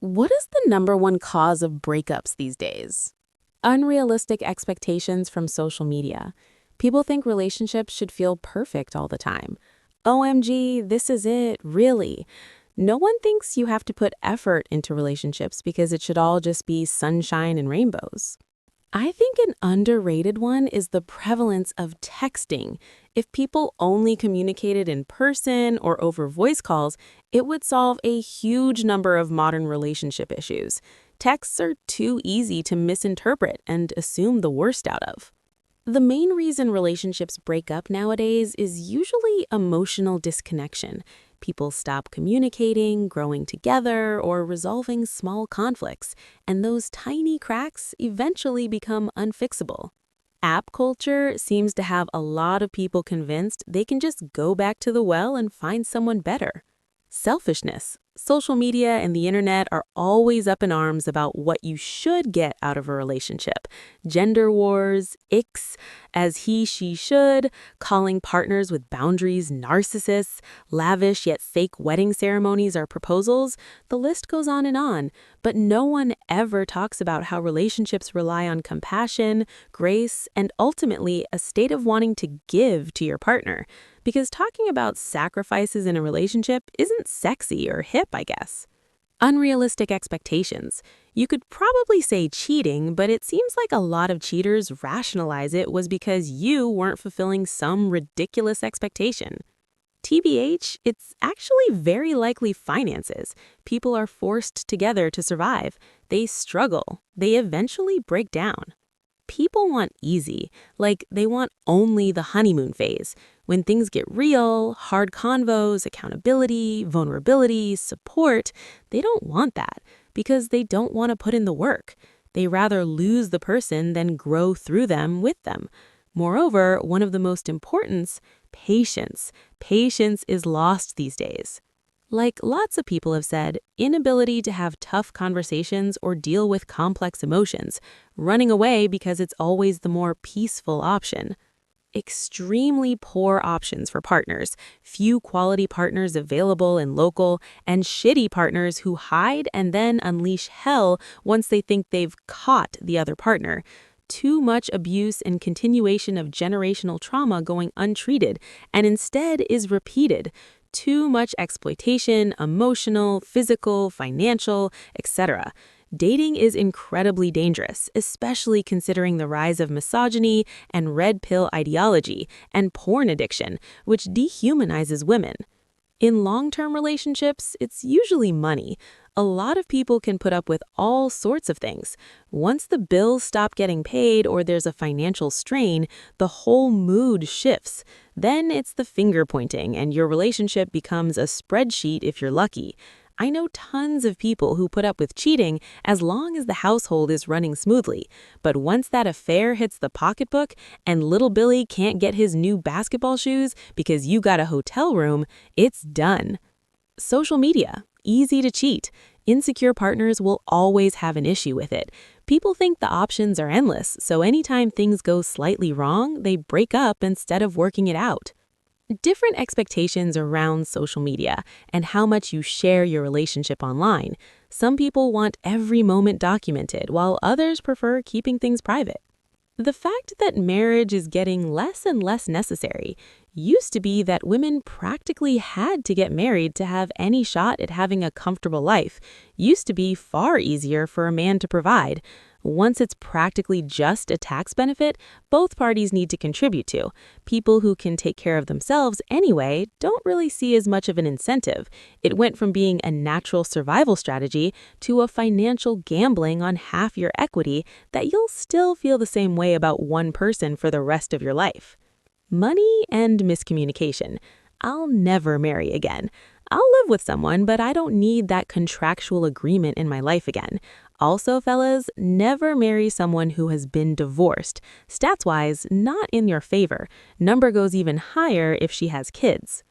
What is the number one cause of breakups these days? Unrealistic expectations from social media. People think relationships should feel perfect all the time. OMG, this is it, really. No one thinks you have to put effort into relationships because it should all just be sunshine and rainbows. I think an underrated one is the prevalence of texting. If people only communicated in person or over voice calls, it would solve a huge number of modern relationship issues. Texts are too easy to misinterpret and assume the worst out of. The main reason relationships break up nowadays is usually emotional disconnection. People stop communicating, growing together, or resolving small conflicts, and those tiny cracks eventually become unfixable. App culture seems to have a lot of people convinced they can just go back to the well and find someone better. Selfishness. Social media and the internet are always up in arms about what you should get out of a relationship. Gender wars, icks, as he, she should, calling partners with boundaries narcissists, lavish yet fake wedding ceremonies or proposals. The list goes on, but no one ever talks about how relationships rely on compassion, grace, and ultimately a state of wanting to give to your partner. Because talking about sacrifices in a relationship isn't sexy or hip, I guess. Unrealistic expectations. You could probably say cheating, but it seems like a lot of cheaters rationalize it was because you weren't fulfilling some ridiculous expectation. TBH, it's actually very likely finances. People are forced together to survive. They struggle. They eventually break down. People want easy, like they want only the honeymoon phase. When things get real, hard convos, accountability, vulnerability, support, they don't want that because they don't want to put in the work. They rather lose the person than grow through them with them. Moreover, one of the most important's, patience. Patience is lost these days. Like lots of people have said, inability to have tough conversations or deal with complex emotions, running away because it's always the more peaceful option. Extremely poor options for partners, few quality partners available and local, and shitty partners who hide and then unleash hell once they think they've caught the other partner. Too much abuse and continuation of generational trauma going untreated, and instead is repeated. Too much exploitation, emotional, physical, financial, etc. Dating is incredibly dangerous, especially considering the rise of misogyny and red pill ideology and porn addiction, which dehumanizes women. In long-term relationships, it's usually money. A lot of people can put up with all sorts of things. Once the bills stop getting paid or there's a financial strain, the whole mood shifts. Then it's the finger pointing and your relationship becomes a spreadsheet if you're lucky. I know tons of people who put up with cheating as long as the household is running smoothly. But once that affair hits the pocketbook and little Billy can't get his new basketball shoes because you got a hotel room, it's done. Social media. Easy to cheat. Insecure partners will always have an issue with it. People think the options are endless, so anytime things go slightly wrong, they break up instead of working it out. Different expectations around social media and how much you share your relationship online. Some people want every moment documented, while others prefer keeping things private. The fact that marriage is getting less and less necessary. Used to be that women practically had to get married to have any shot at having a comfortable life. Used to be far easier for a man to provide. Once it's practically just a tax benefit, both parties need to contribute to. People who can take care of themselves anyway don't really see as much of an incentive. It went from being a natural survival strategy to a financial gambling on half your equity that you'll still feel the same way about one person for the rest of your life. Money and miscommunication. I'll never marry again. I'll live with someone, but I don't need that contractual agreement in my life again. Also, fellas, never marry someone who has been divorced. Stats-wise, not in your favor. Number goes even higher if she has kids.